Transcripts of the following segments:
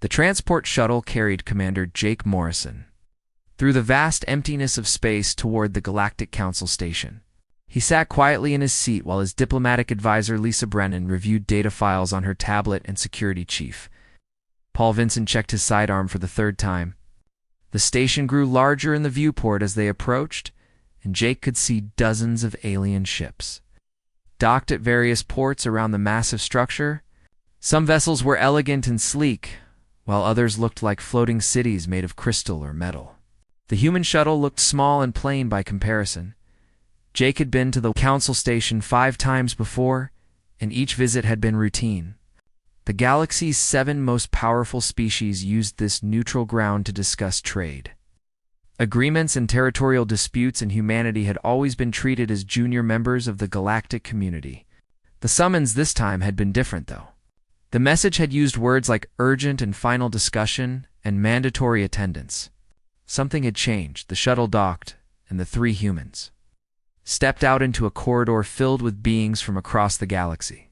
The transport shuttle carried Commander Jake Morrison through the vast emptiness of space toward the Galactic Council station. He sat quietly in his seat while his diplomatic advisor Lisa Brennan reviewed data files on her tablet and security chief. Paul Vincent checked his sidearm for the third time. The station grew larger in the viewport as they approached, and Jake could see dozens of alien ships docked at various ports around the massive structure. Some vessels were elegant and sleek, while others looked like floating cities made of crystal or metal. The human shuttle looked small and plain by comparison. Jake had been to the council station 5 times before, and each visit had been routine. The galaxy's 7 most powerful species used this neutral ground to discuss trade. Agreements and territorial disputes, and humanity had always been treated as junior members of the galactic community. The summons this time had been different, though. The message had used words like urgent and final discussion and mandatory attendance. Something had changed. The shuttle docked, and the 3 humans stepped out into a corridor filled with beings from across the galaxy.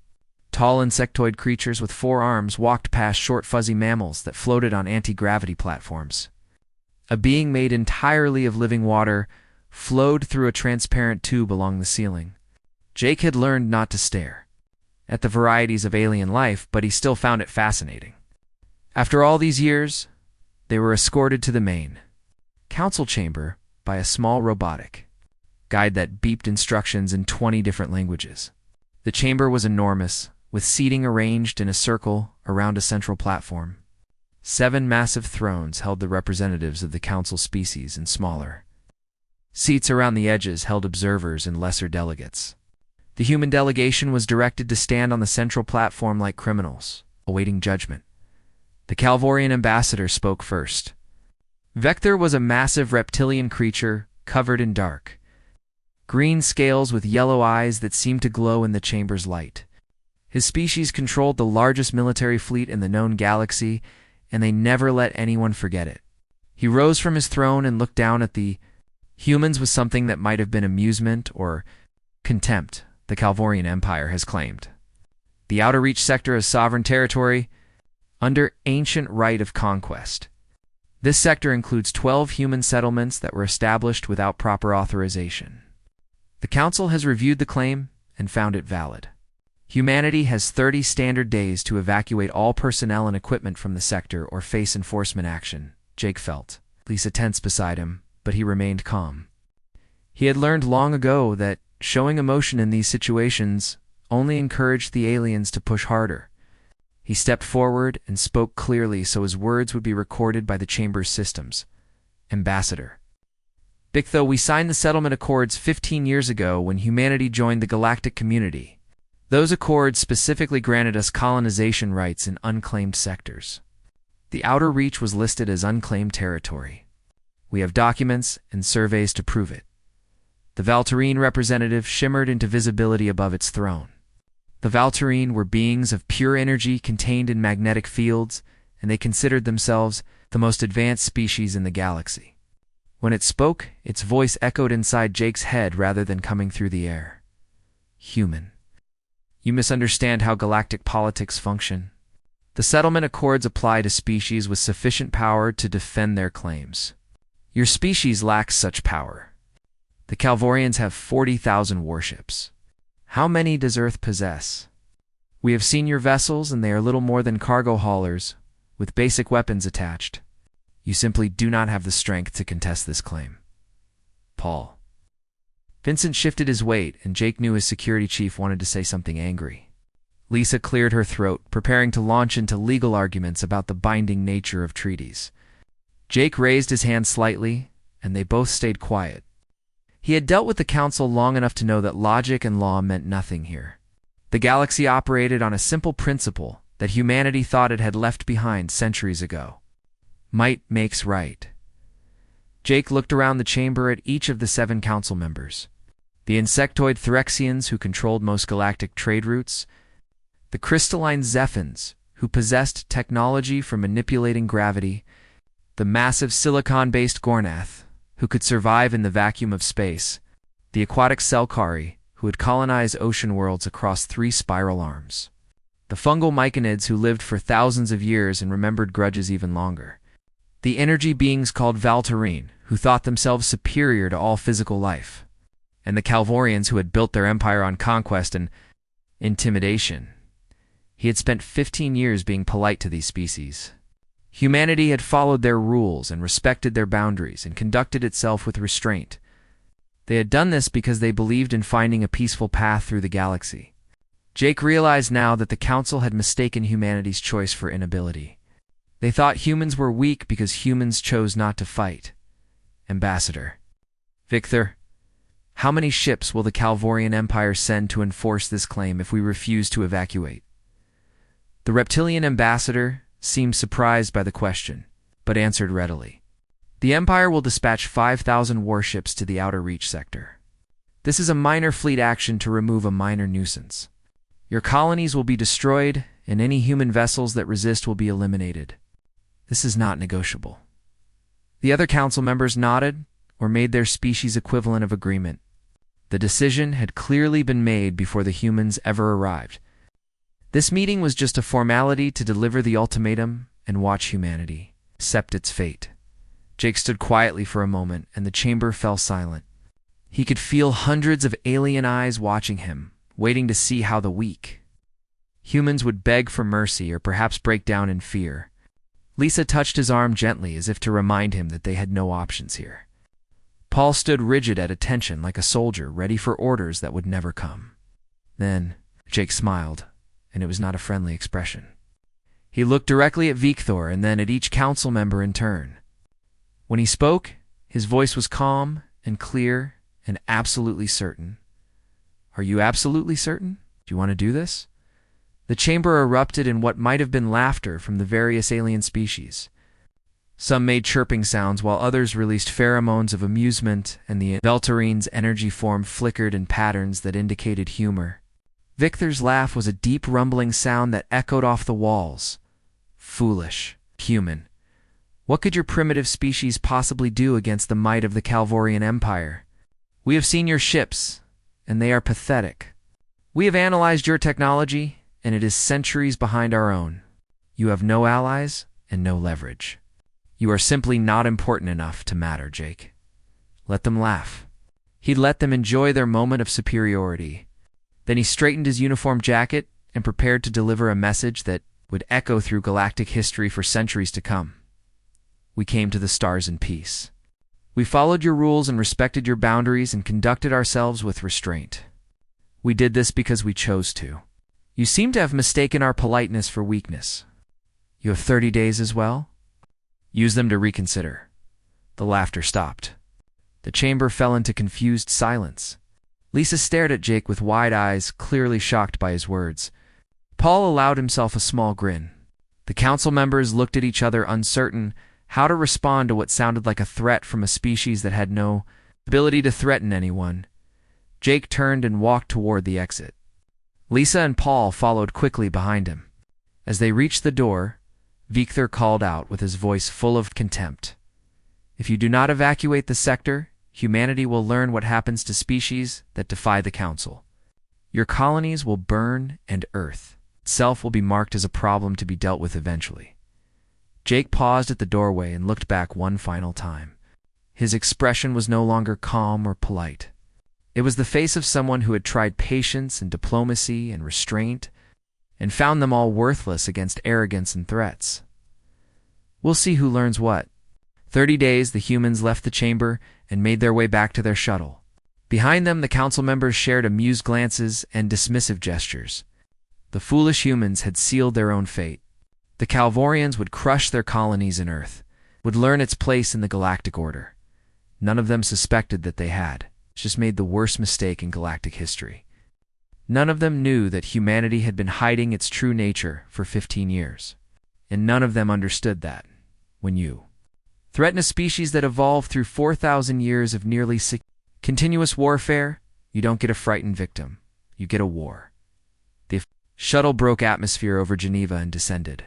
Tall insectoid creatures with 4 arms walked past short fuzzy mammals that floated on anti-gravity platforms. A being made entirely of living water flowed through a transparent tube along the ceiling. Jake had learned not to stare at the varieties of alien life, but he still found it fascinating. After all these years, they were escorted to the main council chamber by a small robotic guide that beeped instructions in 20 different languages. The chamber was enormous, with seating arranged in a circle around a central platform. 7 massive thrones held the representatives of the council species, and smaller seats around the edges held observers and lesser delegates. The human delegation was directed to stand on the central platform like criminals, awaiting judgment. The Calvorian ambassador spoke first. Vector was a massive reptilian creature covered in dark green scales with yellow eyes that seemed to glow in the chamber's light. His species controlled the largest military fleet in the known galaxy, and they never let anyone forget it. He rose from his throne and looked down at the humans with something that might have been amusement or contempt. The Calvorian Empire has claimed the Outer Reach sector as sovereign territory under ancient right of conquest. This sector includes 12 human settlements that were established without proper authorization. The Council has reviewed the claim and found it valid. Humanity has 30 standard days to evacuate all personnel and equipment from the sector or face enforcement action. Jake felt Lisa tense beside him, but he remained calm. He had learned long ago that showing emotion in these situations only encouraged the aliens to push harder. He stepped forward and spoke clearly so his words would be recorded by the chamber's systems. Ambassador Bichtho, we signed the settlement accords 15 years ago when humanity joined the galactic community. Those accords specifically granted us colonization rights in unclaimed sectors. The Outer Reach was listed as unclaimed territory. We have documents and surveys to prove it. The Valtyrine representative shimmered into visibility above its throne. The Valtyrine were beings of pure energy contained in magnetic fields, and they considered themselves the most advanced species in the galaxy. When it spoke, its voice echoed inside Jake's head rather than coming through the air. Human. You misunderstand how galactic politics function. The settlement accords apply to species with sufficient power to defend their claims. Your species lacks such power. The Calvorians have 40,000 warships. How many does Earth possess? We have seen your vessels, and they are little more than cargo haulers, with basic weapons attached. You simply do not have the strength to contest this claim. Paul. Vincent shifted his weight, and Jake knew his security chief wanted to say something angry. Lisa cleared her throat, preparing to launch into legal arguments about the binding nature of treaties. Jake raised his hand slightly, and they both stayed quiet. He had dealt with the council long enough to know that logic and law meant nothing here. The galaxy operated on a simple principle that humanity thought it had left behind centuries ago. Might makes right. Jake looked around the chamber at each of the 7 council members. The insectoid Threxians, who controlled most galactic trade routes, the crystalline Zephins, who possessed technology for manipulating gravity, the massive silicon-based Gornath, who could survive in the vacuum of space, the aquatic Selkari, who had colonized ocean worlds across 3 spiral arms. the fungal myconids who lived for thousands of years and remembered grudges even longer. The energy beings called Valtyrine, who thought themselves superior to all physical life. And the Calvorians who had built their empire on conquest and intimidation. He had spent 15 years being polite to these species. Humanity had followed their rules and respected their boundaries and conducted itself with restraint. They had done this because they believed in finding a peaceful path through the galaxy. Jake realized now that the Council had mistaken humanity's choice for inability. They thought humans were weak because humans chose not to fight. Ambassador. Victor, how many ships will the Calvorian Empire send to enforce this claim if we refuse to evacuate? The reptilian ambassador seemed surprised by the question, but answered readily. The Empire will dispatch 5,000 warships to the Outer Reach sector. This is a minor fleet action to remove a minor nuisance. Your colonies will be destroyed, and any human vessels that resist will be eliminated. This is not negotiable. The other council members nodded or made their species equivalent of agreement. The decision had clearly been made before the humans ever arrived. This meeting was just a formality to deliver the ultimatum and watch humanity accept its fate. Jake stood quietly for a moment, and the chamber fell silent. He could feel hundreds of alien eyes watching him, waiting to see how the weak humans would beg for mercy or perhaps break down in fear. Lisa touched his arm gently as if to remind him that they had no options here. Paul stood rigid at attention like a soldier ready for orders that would never come. Then Jake smiled, and it was not a friendly expression. He looked directly at Victor and then at each council member in turn. When he spoke, his voice was calm and clear and absolutely certain. Are you absolutely certain? Do you want to do this? The chamber erupted in what might have been laughter from the various alien species. Some made chirping sounds while others released pheromones of amusement, and the Valtyrine's energy form flickered in patterns that indicated humor. Victor's laugh was a deep rumbling sound that echoed off the walls. Foolish. Human. What could your primitive species possibly do against the might of the Calvorian Empire? We have seen your ships, and they are pathetic. We have analyzed your technology, and it is centuries behind our own. You have no allies and no leverage. You are simply not important enough to matter, Jake. Let them laugh. He let them enjoy their moment of superiority. Then he straightened his uniform jacket and prepared to deliver a message that would echo through galactic history for centuries to come. We came to the stars in peace. We followed your rules and respected your boundaries and conducted ourselves with restraint. We did this because we chose to. You seem to have mistaken our politeness for weakness. You have 30 days as well? Use them to reconsider. The laughter stopped. The chamber fell into confused silence. Lisa stared at Jake with wide eyes, clearly shocked by his words. Paul allowed himself a small grin. The council members looked at each other, uncertain how to respond to what sounded like a threat from a species that had no ability to threaten anyone. Jake turned and walked toward the exit. Lisa and Paul followed quickly behind him. As they reached the door, Victor called out with his voice full of contempt. If you do not evacuate the sector, humanity will learn what happens to species that defy the Council. Your colonies will burn, and Earth itself will be marked as a problem to be dealt with eventually. Jake paused at the doorway and looked back one final time. His expression was no longer calm or polite. It was the face of someone who had tried patience and diplomacy and restraint, and found them all worthless against arrogance and threats. We'll see who learns what. 30 days, the humans left the chamber and made their way back to their shuttle. Behind them, the council members shared amused glances and dismissive gestures. The foolish humans had sealed their own fate. The Calvorians would crush their colonies in Earth, would learn its place in the galactic order. None of them suspected that they had just made the worst mistake in galactic history. None of them knew that humanity had been hiding its true nature for 15 years. And none of them understood that when you threaten a species that evolved through 4,000 years of nearly continuous warfare, you don't get a frightened victim. You get a war. The shuttle broke atmosphere over Geneva and descended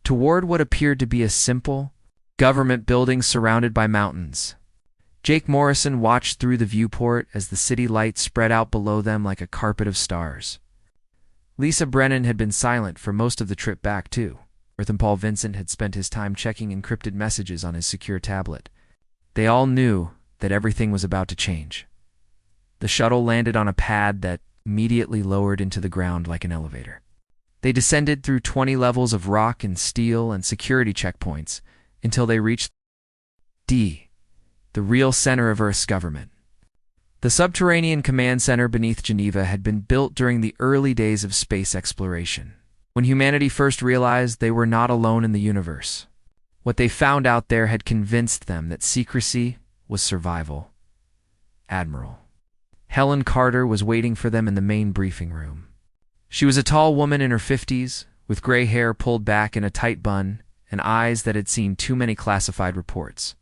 toward what appeared to be a simple government building surrounded by mountains. Jake Morrison watched through the viewport as the city lights spread out below them like a carpet of stars. Lisa Brennan had been silent for most of the trip back, too. Earth and Paul Vincent had spent his time checking encrypted messages on his secure tablet. They all knew that everything was about to change. The shuttle landed on a pad that immediately lowered into the ground like an elevator. They descended through 20 levels of rock and steel and security checkpoints until they reached D, the real center of Earth's government. The subterranean command center beneath Geneva had been built during the early days of space exploration, when humanity first realized they were not alone in the universe. What they found out there had convinced them that secrecy was survival. Admiral Helen Carter was waiting for them in the main briefing room. She was a tall woman in her 50s, with gray hair pulled back in a tight bun and eyes that had seen too many classified reports.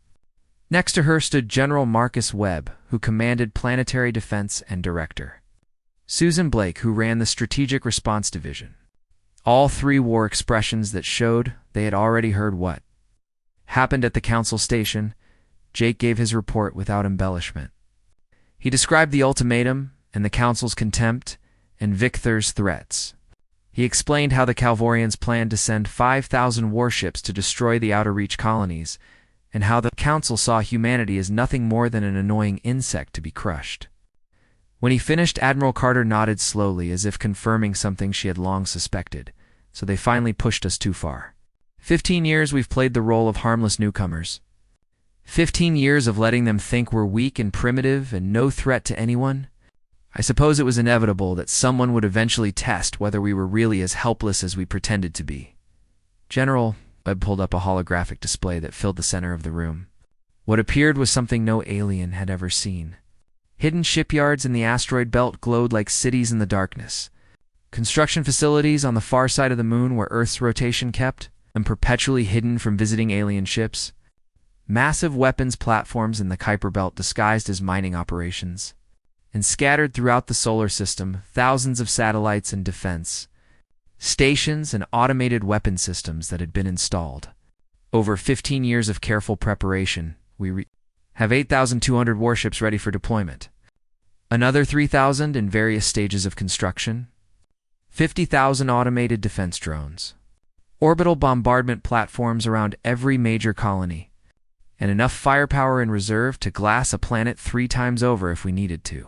Next to her stood General Marcus Webb, who commanded Planetary Defense and Director Susan Blake, who ran the Strategic Response Division. All three wore expressions that showed they had already heard what happened at the council station. Jake gave his report without embellishment. He described the ultimatum and the council's contempt and Victor's threats. He explained how the Calvorians planned to send 5,000 warships to destroy the Outer Reach colonies, and how the council saw humanity as nothing more than an annoying insect to be crushed. When he finished, Admiral Carter nodded slowly, as if confirming something she had long suspected. So they finally pushed us too far. 15 years we've played the role of harmless newcomers. 15 years of letting them think we're weak and primitive and no threat to anyone. I suppose it was inevitable that someone would eventually test whether we were really as helpless as we pretended to be. General Webb pulled up a holographic display that filled the center of the room. What appeared was something no alien had ever seen. Hidden shipyards in the asteroid belt glowed like cities in the darkness. Construction facilities on the far side of the moon where Earth's rotation kept them perpetually hidden from visiting alien ships. Massive weapons platforms in the Kuiper Belt disguised as mining operations. And scattered throughout the solar system, thousands of satellites and defense stations and automated weapon systems that had been installed. Over 15 years of careful preparation, we have 8,200 warships ready for deployment. Another 3,000 in various stages of construction. 50,000 automated defense drones. Orbital bombardment platforms around every major colony. And enough firepower in reserve to glass a planet 3 times over if we needed to.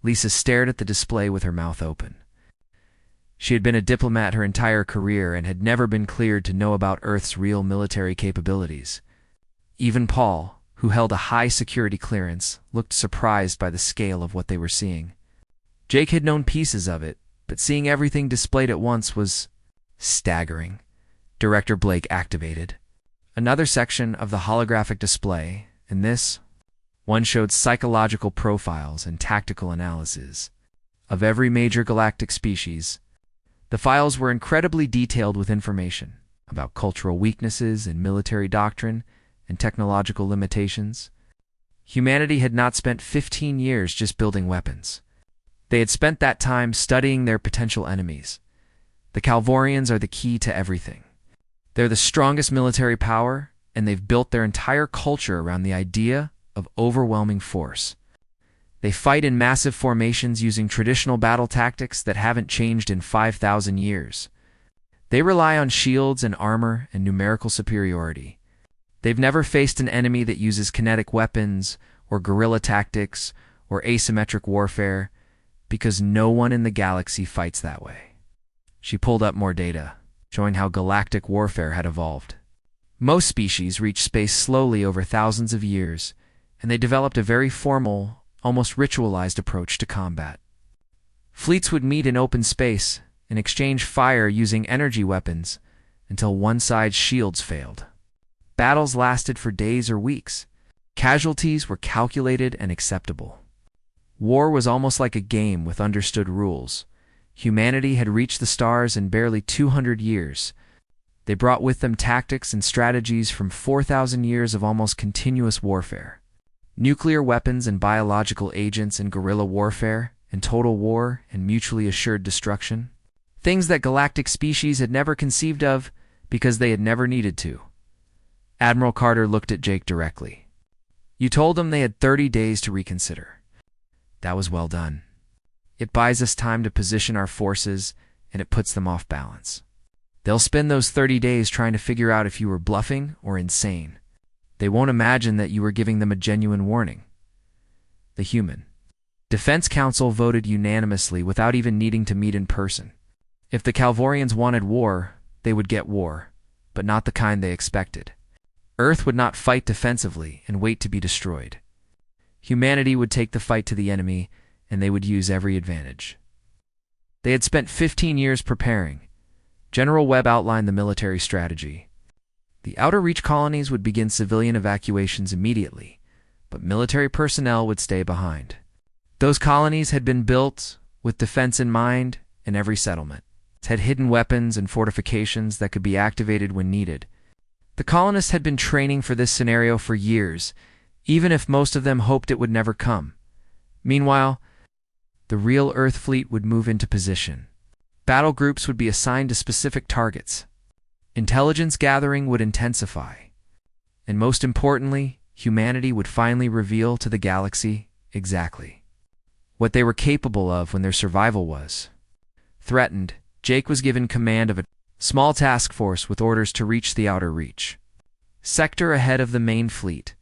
Lisa stared at the display with her mouth open. She had been a diplomat her entire career and had never been cleared to know about Earth's real military capabilities. Even Paul, who held a high security clearance, looked surprised by the scale of what they were seeing. Jake had known pieces of it, but seeing everything displayed at once was staggering. Director Blake activated another section of the holographic display, and this one showed psychological profiles and tactical analyses of every major galactic species. The files were incredibly detailed with information about cultural weaknesses and military doctrine and technological limitations. Humanity had not spent 15 years just building weapons. They had spent that time studying their potential enemies. The Calvorians are the key to everything. They're the strongest military power, and they've built their entire culture around the idea of overwhelming force. They fight in massive formations using traditional battle tactics that haven't changed in 5,000 years. They rely on shields and armor and numerical superiority. They've never faced an enemy that uses kinetic weapons or guerrilla tactics or asymmetric warfare because no one in the galaxy fights that way. She pulled up more data, showing how galactic warfare had evolved. Most species reach space slowly over thousands of years, and they developed a very formal, almost ritualized approach to combat. Fleets would meet in open space and exchange fire using energy weapons until one side's shields failed. Battles lasted for days or weeks. Casualties were calculated and acceptable. War was almost like a game with understood rules. Humanity had reached the stars in barely 200 years. They brought with them tactics and strategies from 4,000 years of almost continuous warfare. Nuclear weapons and biological agents and guerrilla warfare and total war and mutually assured destruction. Things that galactic species had never conceived of because they had never needed to. Admiral Carter looked at Jake directly. You told them they had 30 days to reconsider. That was well done. It buys us time to position our forces, and it puts them off balance. They'll spend those 30 days trying to figure out if you were bluffing or insane. They won't imagine that you were giving them a genuine warning. The Human Defense Council voted unanimously without even needing to meet in person. If the Calvorians wanted war, they would get war, but not the kind they expected. Earth would not fight defensively and wait to be destroyed. Humanity would take the fight to the enemy, and they would use every advantage. They had spent 15 years preparing. General Webb outlined the military strategy. The Outer Reach colonies would begin civilian evacuations immediately, but military personnel would stay behind. Those colonies had been built with defense in mind, and every settlement had hidden weapons and fortifications that could be activated when needed. The colonists had been training for this scenario for years, even if most of them hoped it would never come. Meanwhile, the real Earth fleet would move into position. Battle groups would be assigned to specific targets. Intelligence gathering would intensify. And most importantly, humanity would finally reveal to the galaxy exactly what they were capable of when their survival was threatened. Jake was given command of a small task force with orders to reach the Outer Reach sector ahead of the main fleet.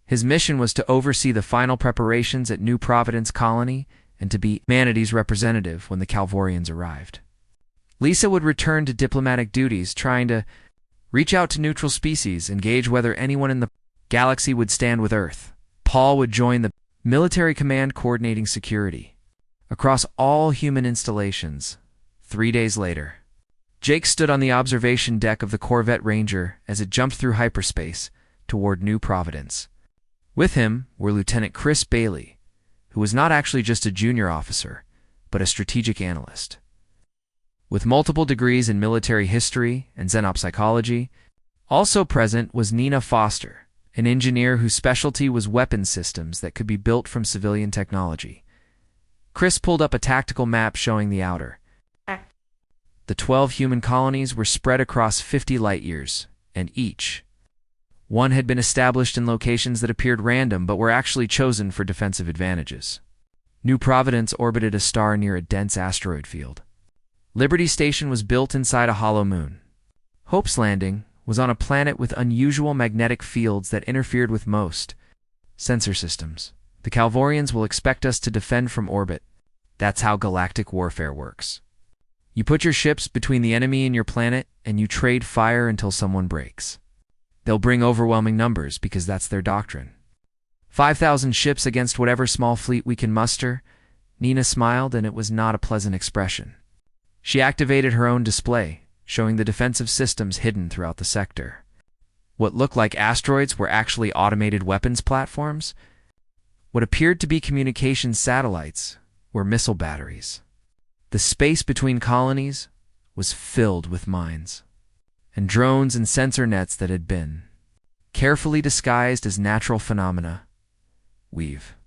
His mission was to oversee the final preparations at New Providence Colony and to be humanity's representative when the Calvorians arrived. Lisa would return to diplomatic duties, trying to reach out to neutral species and gauge whether anyone in the galaxy would stand with Earth. Paul would join the military command coordinating security across all human installations. 3 days later, Jake stood on the observation deck of the Corvette Ranger as it jumped through hyperspace toward New Providence. With him were Lieutenant Chris Bailey, who was not actually just a junior officer, but a strategic analyst. With multiple degrees in military history and xenopsychology, also present was Nina Foster, an engineer whose specialty was weapons systems that could be built from civilian technology. Chris pulled up a tactical map showing the outer. The 12 human colonies were spread across 50 light-years, and each one had been established in locations that appeared random but were actually chosen for defensive advantages. New Providence orbited a star near a dense asteroid field. Liberty Station was built inside a hollow moon. Hope's Landing was on a planet with unusual magnetic fields that interfered with most sensor systems. The Calvorians will expect us to defend from orbit. That's how galactic warfare works. You put your ships between the enemy and your planet, and you trade fire until someone breaks. They'll bring overwhelming numbers because that's their doctrine. 5,000 ships against whatever small fleet we can muster. Nina smiled, and it was not a pleasant expression. She activated her own display, showing the defensive systems hidden throughout the sector. What looked like asteroids were actually automated weapons platforms. What appeared to be communications satellites were missile batteries. The space between colonies was filled with mines and drones and sensor nets that had been carefully disguised as natural phenomena. We've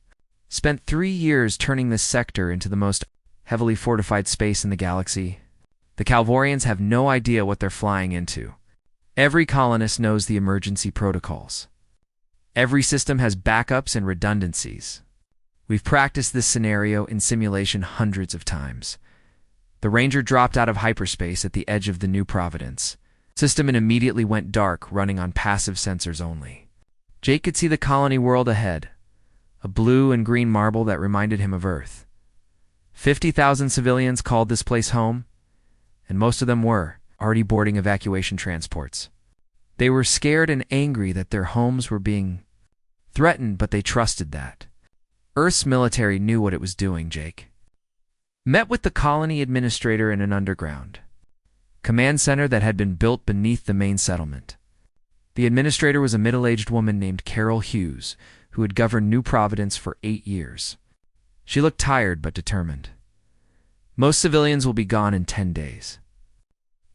spent 3 years turning this sector into the most heavily fortified space in the galaxy. The Calvorians have no idea what they're flying into. Every colonist knows the emergency protocols. Every system has backups and redundancies. We've practiced this scenario in simulation hundreds of times. The Ranger dropped out of hyperspace at the edge of the New Providence system and immediately went dark, running on passive sensors only. Jake could see the colony world ahead, a blue and green marble that reminded him of Earth. 50,000 civilians called this place home, and most of them were already boarding evacuation transports. They were scared and angry that their homes were being threatened, but they trusted that Earth's military knew what it was doing. Jake met with the colony administrator in an underground command center that had been built beneath the main settlement. The administrator was a middle-aged woman named Carol Hughes, who had governed New Providence for 8 years. She looked tired but determined. Most civilians will be gone in 10 days.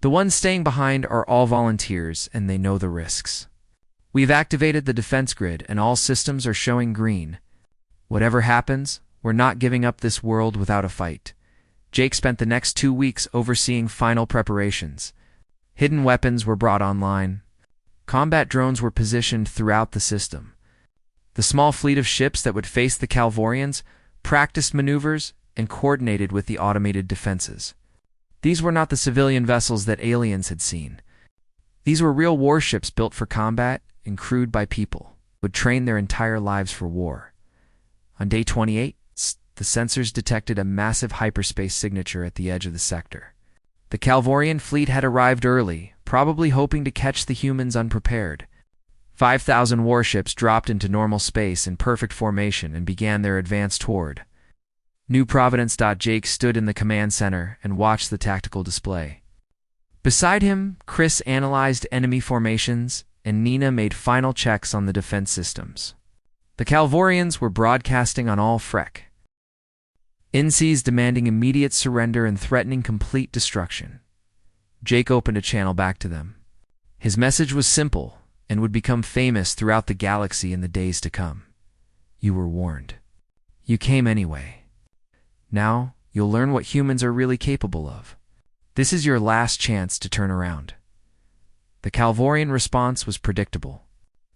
The ones staying behind are all volunteers, and they know the risks. We've activated the defense grid, and all systems are showing green. Whatever happens, we're not giving up this world without a fight. Jake spent the next 2 weeks overseeing final preparations. Hidden weapons were brought online. Combat drones were positioned throughout the system. The small fleet of ships that would face the Calvorians practiced maneuvers and coordinated with the automated defenses. These were not the civilian vessels that aliens had seen. These were real warships built for combat and crewed by people who would train their entire lives for war. On day 28, the sensors detected a massive hyperspace signature at the edge of the sector. The Calvorian fleet had arrived early, probably hoping to catch the humans unprepared. 5,000 warships dropped into normal space in perfect formation and began their advance toward New Providence. Jake stood in the command center and watched the tactical display. Beside him, Chris analyzed enemy formations, and Nina made final checks on the defense systems. The Calvorians were broadcasting on all NCs, demanding immediate surrender and threatening complete destruction. Jake opened a channel back to them. His message was simple and would become famous throughout the galaxy in the days to come. You were warned. You came anyway. Now, you'll learn what humans are really capable of. This is your last chance to turn around. The Calvorian response was predictable.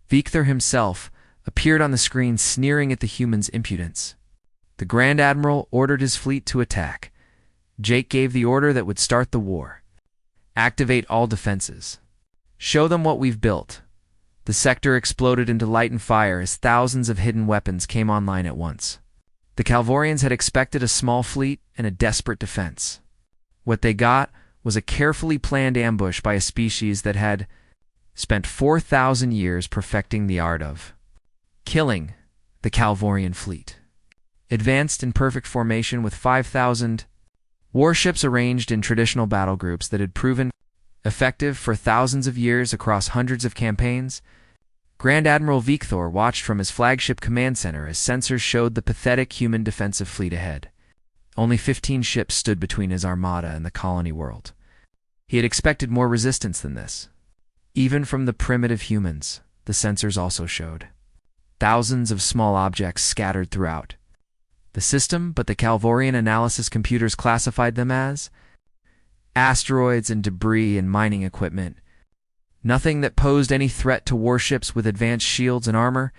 Victor himself appeared on the screen sneering at the humans' impudence. The Grand Admiral ordered his fleet to attack. Jake gave the order that would start the war. Activate all defenses. Show them what we've built. The sector exploded into light and fire as thousands of hidden weapons came online at once. The Calvorians had expected a small fleet and a desperate defense. What they got was a carefully planned ambush by a species that had spent 4,000 years perfecting the art of killing the Calvorian fleet. Advanced in perfect formation with 5,000 warships arranged in traditional battle groups that had proven effective for thousands of years across hundreds of campaigns, Grand Admiral Victor watched from his flagship command center as sensors showed the pathetic human defensive fleet ahead. Only 15 ships stood between his armada and the colony world. He had expected more resistance than this. Even from the primitive humans, the sensors also showed thousands of small objects scattered throughout the system, but the Calvorian analysis computers classified them as asteroids and debris and mining equipment. Nothing that posed any threat to warships with advanced shields and armor.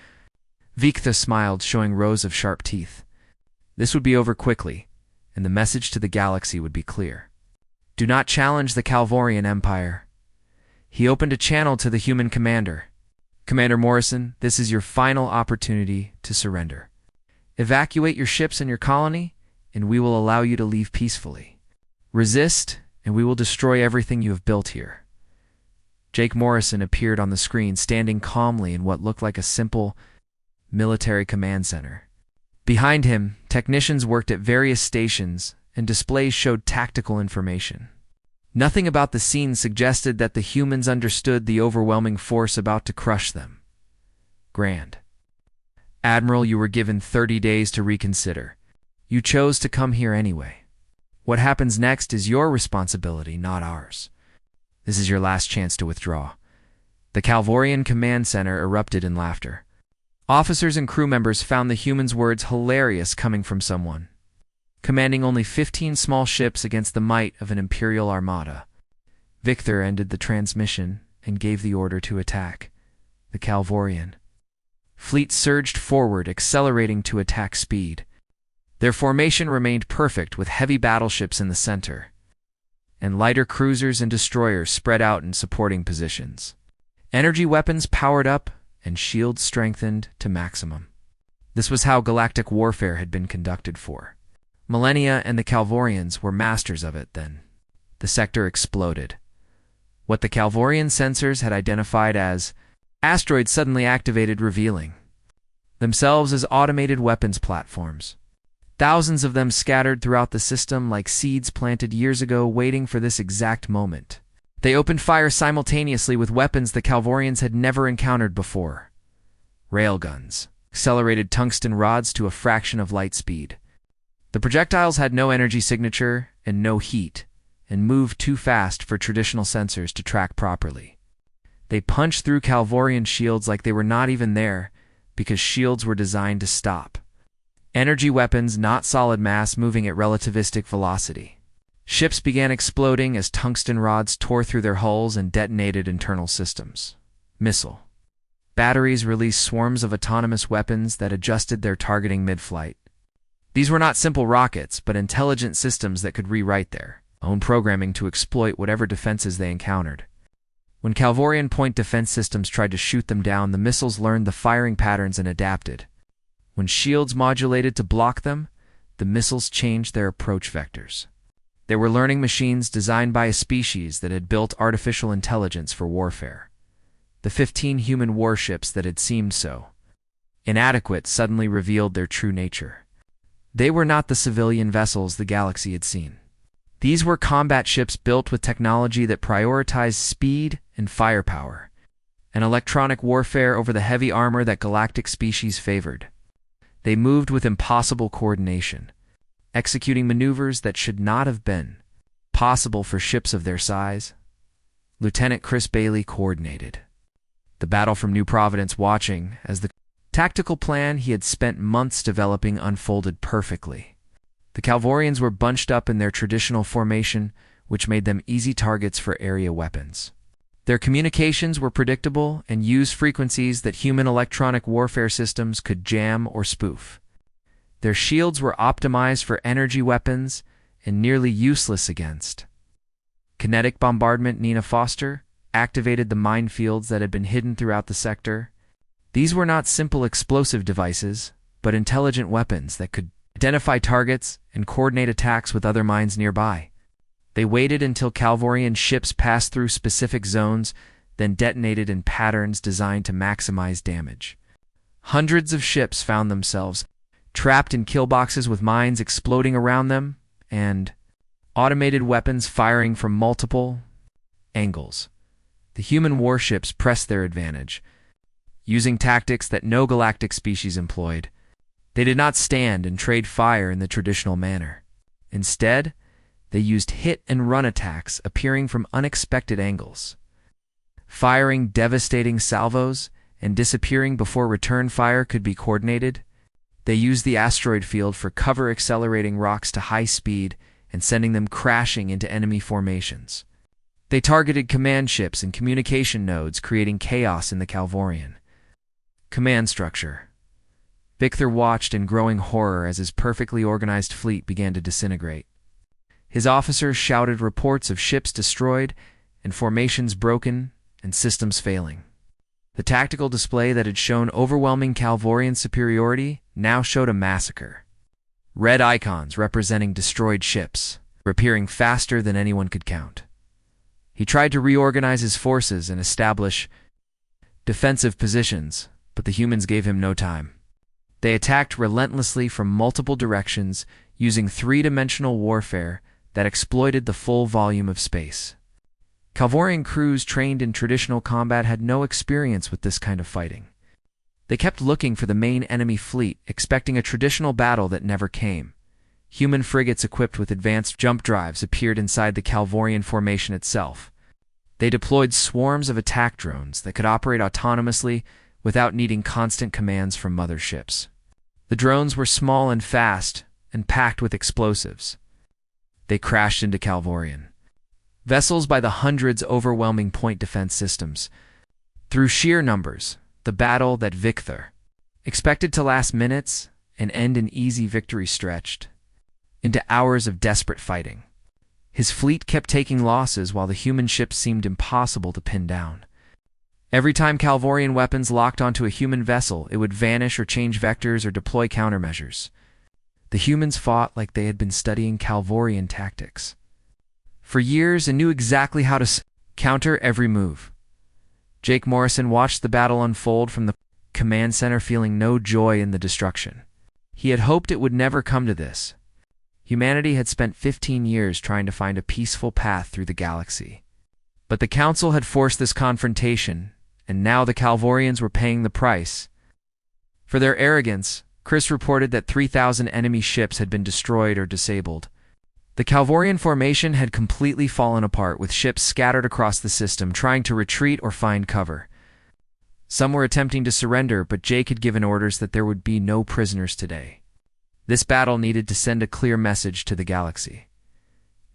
Victor smiled, showing rows of sharp teeth. This would be over quickly, and the message to the galaxy would be clear. Do not challenge the Calvorian Empire. He opened a channel to the human commander. Commander Morrison, this is your final opportunity to surrender. Evacuate your ships and your colony, and we will allow you to leave peacefully. Resist, and we will destroy everything you have built here. Jake Morrison appeared on the screen, standing calmly in what looked like a simple military command center. Behind him, technicians worked at various stations, and displays showed tactical information. Nothing about the scene suggested that the humans understood the overwhelming force about to crush them. Grand Admiral, you were given 30 days to reconsider. You chose to come here anyway. What happens next is your responsibility, not ours. This is your last chance to withdraw. The Calvorian command center erupted in laughter. Officers and crew members found the humans' words hilarious coming from someone commanding only 15 small ships against the might of an imperial armada. Victor ended the transmission and gave the order to attack. The Calvorian fleet surged forward, accelerating to attack speed. Their formation remained perfect, with heavy battleships in the center, and lighter cruisers and destroyers spread out in supporting positions. Energy weapons powered up and shields strengthened to maximum. This was how galactic warfare had been conducted for millennia, and the Calvorians were masters of it then. The sector exploded. What the Calvorian sensors had identified as asteroids suddenly activated, revealing themselves as automated weapons platforms. Thousands of them scattered throughout the system like seeds planted years ago, waiting for this exact moment. They opened fire simultaneously with weapons the Calvorians had never encountered before. Railguns accelerated tungsten rods to a fraction of light speed. The projectiles had no energy signature and no heat, and moved too fast for traditional sensors to track properly. They punched through Calvorian shields like they were not even there, because shields were designed to stop energy weapons, not solid mass, moving at relativistic velocity. Ships began exploding as tungsten rods tore through their hulls and detonated internal systems. Missile batteries released swarms of autonomous weapons that adjusted their targeting mid-flight. These were not simple rockets, but intelligent systems that could rewrite their own programming to exploit whatever defenses they encountered. When Calvorian point defense systems tried to shoot them down, the missiles learned the firing patterns and adapted. When shields modulated to block them, the missiles changed their approach vectors. They were learning machines designed by a species that had built artificial intelligence for warfare. The 15 human warships that had seemed so inadequate suddenly revealed their true nature. They were not the civilian vessels the galaxy had seen. These were combat ships built with technology that prioritized speed and firepower, and electronic warfare over the heavy armor that galactic species favored. They moved with impossible coordination, executing maneuvers that should not have been possible for ships of their size. Lieutenant Chris Bailey coordinated the battle from New Providence, watching as the tactical plan he had spent months developing unfolded perfectly. The Calvorians were bunched up in their traditional formation, which made them easy targets for area weapons. Their communications were predictable and used frequencies that human electronic warfare systems could jam or spoof. Their shields were optimized for energy weapons and nearly useless against kinetic bombardment. Nina Foster activated the minefields that had been hidden throughout the sector. These were not simple explosive devices, but intelligent weapons that could identify targets and coordinate attacks with other mines nearby. They waited until Calvorian ships passed through specific zones, then detonated in patterns designed to maximize damage. Hundreds of ships found themselves trapped in kill boxes with mines exploding around them and automated weapons firing from multiple angles. The human warships pressed their advantage, using tactics that no galactic species employed. They did not stand and trade fire in the traditional manner. Instead, they used hit-and-run attacks appearing from unexpected angles, firing devastating salvos and disappearing before return fire could be coordinated. They used the asteroid field for cover, accelerating rocks to high speed and sending them crashing into enemy formations. They targeted command ships and communication nodes, creating chaos in the Calvorian command structure. Victor watched in growing horror as his perfectly organized fleet began to disintegrate. His officers shouted reports of ships destroyed and formations broken and systems failing. The tactical display that had shown overwhelming Calvorian superiority now showed a massacre. Red icons representing destroyed ships were appearing faster than anyone could count. He tried to reorganize his forces and establish defensive positions, but the humans gave him no time. They attacked relentlessly from multiple directions, using three-dimensional warfare that exploited the full volume of space. Calvorian crews trained in traditional combat had no experience with this kind of fighting. They kept looking for the main enemy fleet, expecting a traditional battle that never came. Human frigates equipped with advanced jump drives appeared inside the Calvorian formation itself. They deployed swarms of attack drones that could operate autonomously without needing constant commands from mother ships. The drones were small and fast and packed with explosives. They crashed into Calvorian vessels by the hundreds, overwhelming point defense systems. Through sheer numbers, the battle that Victor expected to last minutes and end in easy victory stretched into hours of desperate fighting. His fleet kept taking losses while the human ships seemed impossible to pin down. Every time Calvorian weapons locked onto a human vessel, it would vanish or change vectors or deploy countermeasures. The humans fought like they had been studying Calvorian tactics for years and knew exactly how to counter every move. Jake Morrison watched the battle unfold from the command center, feeling no joy in the destruction. He had hoped it would never come to this. Humanity had spent 15 years trying to find a peaceful path through the galaxy. But the Council had forced this confrontation, and now the Calvorians were paying the price. For their arrogance, Chris reported that 3,000 enemy ships had been destroyed or disabled. The Calvorian formation had completely fallen apart, with ships scattered across the system, trying to retreat or find cover. Some were attempting to surrender, but Jake had given orders that there would be no prisoners today. This battle needed to send a clear message to the galaxy.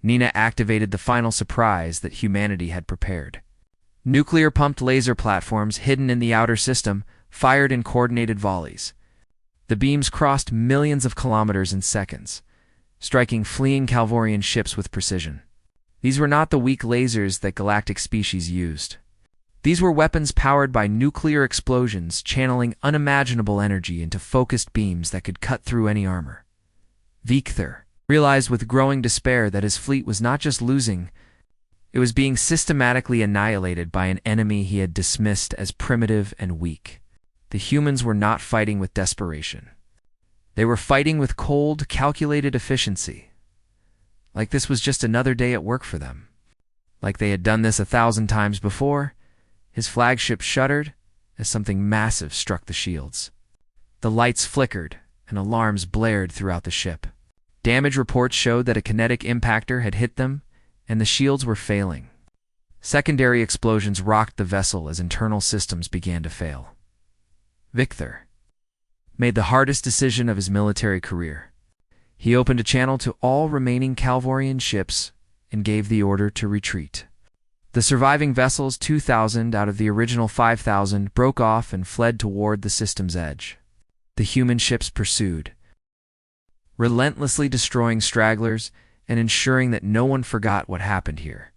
Nina activated the final surprise that humanity had prepared. Nuclear-pumped laser platforms hidden in the outer system fired in coordinated volleys. The beams crossed millions of kilometers in seconds, striking fleeing Calvorian ships with precision. These were not the weak lasers that galactic species used. These were weapons powered by nuclear explosions, channeling unimaginable energy into focused beams that could cut through any armor. Victor realized with growing despair that his fleet was not just losing, it was being systematically annihilated by an enemy he had dismissed as primitive and weak. The humans were not fighting with desperation. They were fighting with cold, calculated efficiency. Like this was just another day at work for them. Like they had done this 1,000 times before, his flagship shuddered as something massive struck the shields. The lights flickered and alarms blared throughout the ship. Damage reports showed that a kinetic impactor had hit them and the shields were failing. Secondary explosions rocked the vessel as internal systems began to fail. Victor made the hardest decision of his military career. He opened a channel to all remaining Calvorian ships and gave the order to retreat. The surviving vessels, 2,000 out of the original 5,000, broke off and fled toward the system's edge. The human ships pursued, relentlessly destroying stragglers and ensuring that no one forgot what happened here.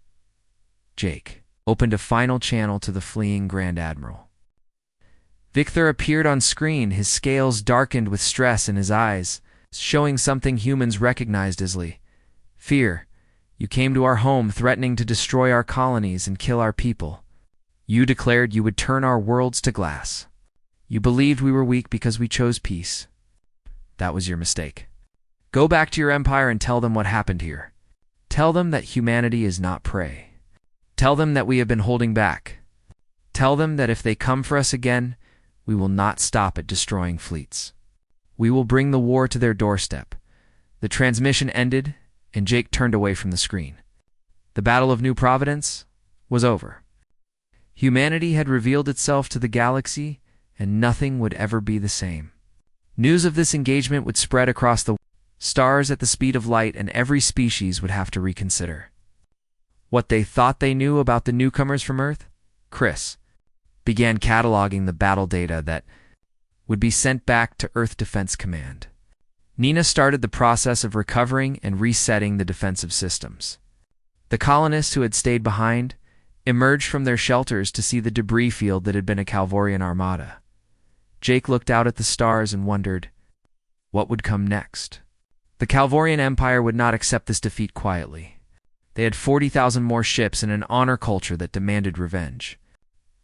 Jake opened a final channel to the fleeing Grand Admiral. Victor appeared on screen, his scales darkened with stress in his eyes, showing something humans recognized as fear. You came to our home threatening to destroy our colonies and kill our people. You declared you would turn our worlds to glass. You believed we were weak because we chose peace. That was your mistake. Go back to your empire and tell them what happened here. Tell them that humanity is not prey. Tell them that we have been holding back. Tell them that if they come for us again, we will not stop at destroying fleets. We will bring the war to their doorstep. The transmission ended, and Jake turned away from the screen. The Battle of New Providence was over. Humanity had revealed itself to the galaxy, and nothing would ever be the same. News of this engagement would spread across the stars at the speed of light, and every species would have to reconsider what they thought they knew about the newcomers from Earth. Chris began cataloging the battle data that would be sent back to Earth Defense Command. Nina started the process of recovering and resetting the defensive systems. The colonists who had stayed behind emerged from their shelters to see the debris field that had been a Calvorian armada. Jake looked out at the stars and wondered what would come next. The Calvorian Empire would not accept this defeat quietly. They had 40,000 more ships and an honor culture that demanded revenge.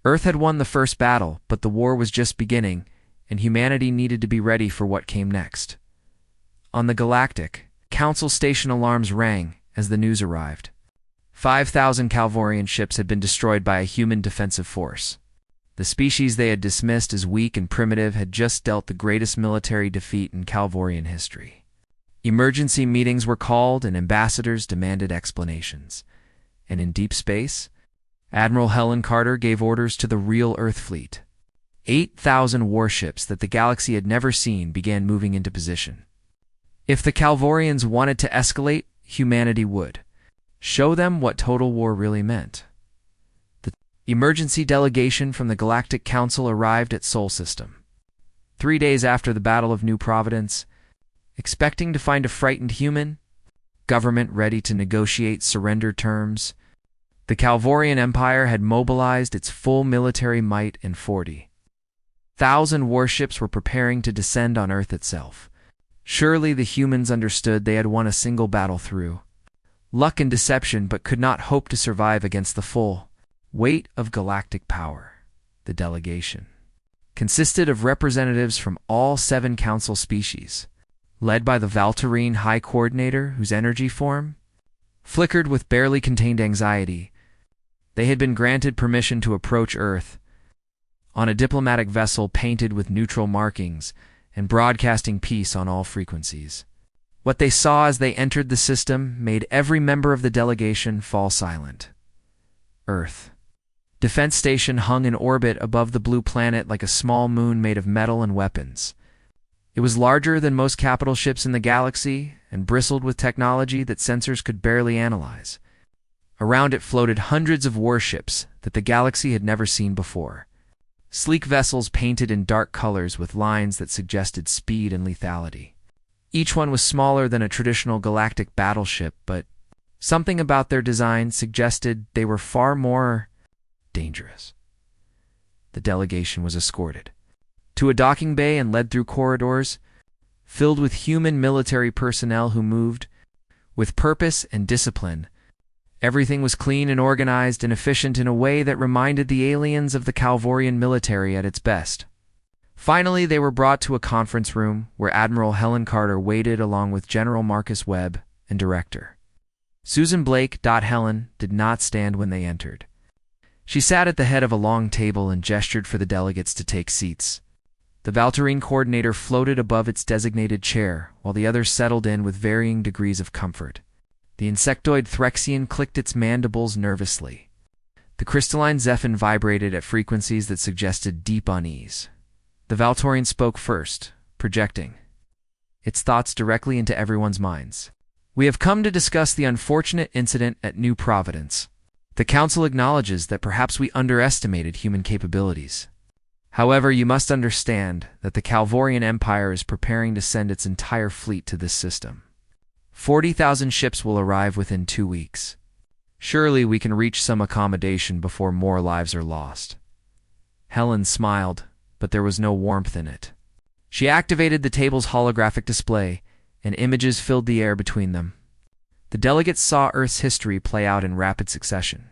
Earth had won the first battle, but the war was just beginning, and humanity needed to be ready for what came next. On the Galactic Council station, alarms rang as the news arrived. 5,000 Calvorian ships had been destroyed by a human defensive force. The species they had dismissed as weak and primitive had just dealt the greatest military defeat in Calvorian history. Emergency meetings were called and ambassadors demanded explanations. And in deep space, Admiral Helen Carter gave orders to the real Earth fleet. 8,000 warships that the galaxy had never seen began moving into position. If the Calvorians wanted to escalate, humanity would. Show them what total war really meant. The emergency delegation from the Galactic Council arrived at Sol System 3 days after the Battle of New Providence, expecting to find a frightened human, government ready to negotiate surrender terms. The Calvorian Empire had mobilized its full military might, and 40,000 warships were preparing to descend on Earth itself. Surely the humans understood they had won a single battle through luck and deception, but could not hope to survive against the full weight of galactic power. The delegation consisted of representatives from all 7 council species, led by the Valterine High Coordinator, whose energy form flickered with barely contained anxiety. They had been granted permission to approach Earth on a diplomatic vessel painted with neutral markings and broadcasting peace on all frequencies. What they saw as they entered the system made every member of the delegation fall silent. Earth Defense Station hung in orbit above the blue planet like a small moon made of metal and weapons. It was larger than most capital ships in the galaxy and bristled with technology that sensors could barely analyze. Around it floated hundreds of warships that the galaxy had never seen before. sleek vessels painted in dark colors with lines that suggested speed and lethality. Each one was smaller than a traditional galactic battleship, but something about their design suggested they were far more dangerous. The delegation was escorted to a docking bay and led through corridors filled with human military personnel who moved with purpose and discipline. Everything was clean and organized and efficient in a way that reminded the aliens of the Calvorian military at its best. Finally, they were brought to a conference room where Admiral Helen Carter waited along with General Marcus Webb and Director Susan Blake. Helen did not stand when they entered. She sat at the head of a long table and gestured for the delegates to take seats. The Valterine coordinator floated above its designated chair, while the others settled in with varying degrees of comfort. The insectoid Threxian clicked its mandibles nervously. The crystalline Zephyr vibrated at frequencies that suggested deep unease. The Valtorian spoke first, projecting its thoughts directly into everyone's minds. "We have come to discuss the unfortunate incident at New Providence. The Council acknowledges that perhaps we underestimated human capabilities. However, you must understand that the Calvorian Empire is preparing to send its entire fleet to this system. 40,000 ships will arrive within 2 weeks. Surely we can reach some accommodation before more lives are lost." Helen smiled, but there was no warmth in it. She activated the table's holographic display, and images filled the air between them. The delegates saw Earth's history play out in rapid succession.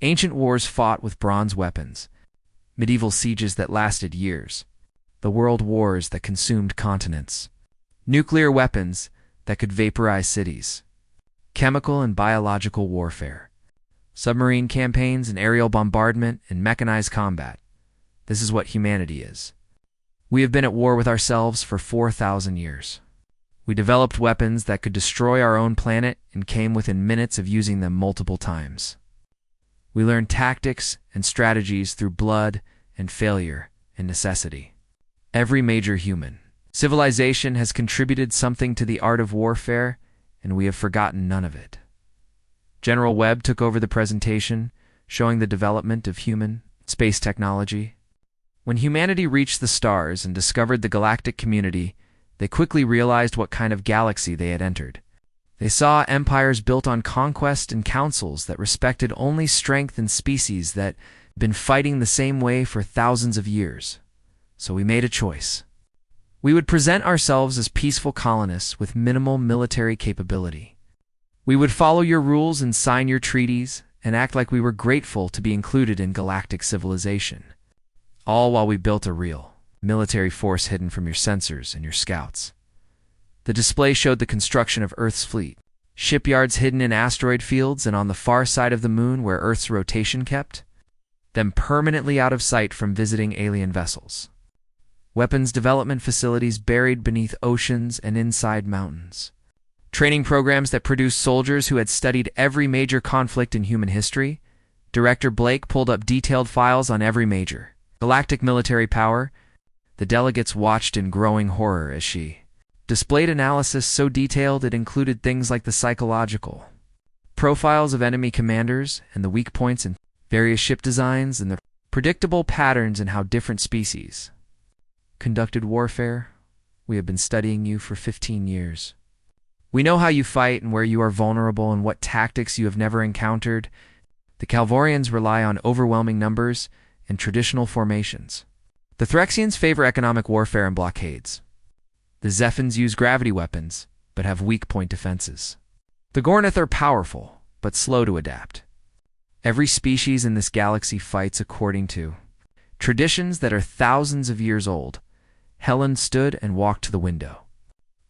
Ancient wars fought with bronze weapons, medieval sieges that lasted years, the world wars that consumed continents, nuclear weapons that could vaporize cities, chemical and biological warfare, submarine campaigns and aerial bombardment and mechanized combat. This is what humanity is. We have been at war with ourselves for 4,000 years. We developed weapons that could destroy our own planet and came within minutes of using them multiple times. We learned tactics and strategies through blood and failure and necessity. Every major human civilization has contributed something to the art of warfare, and we have forgotten none of it. General Webb took over the presentation, showing the development of human space technology. When humanity reached the stars and discovered the galactic community, they quickly realized what kind of galaxy they had entered. They saw empires built on conquest and councils that respected only strength and species that had been fighting the same way for thousands of years. So we made a choice. We would present ourselves as peaceful colonists with minimal military capability. We would follow your rules and sign your treaties and act like we were grateful to be included in galactic civilization. All while we built a real military force hidden from your sensors and your scouts. The display showed the construction of Earth's fleet, shipyards hidden in asteroid fields and on the far side of the moon where Earth's rotation kept them permanently out of sight from visiting alien vessels. Weapons development facilities buried beneath oceans and inside mountains. Training programs that produced soldiers who had studied every major conflict in human history. Director Blake pulled up detailed files on every major galactic military power. The delegates watched in growing horror as she displayed analysis so detailed it included things like the psychological profiles of enemy commanders and the weak points in various ship designs and the predictable patterns in how different species conducted warfare. We have been studying you for 15 years. We know how you fight and where you are vulnerable and what tactics you have never encountered. The Calvorians rely on overwhelming numbers and traditional formations. The Threxians favor economic warfare and blockades. The Zephins use gravity weapons, but have weak point defenses. The Gornith are powerful, but slow to adapt. Every species in this galaxy fights according to traditions that are thousands of years old. Helen stood and walked to the window.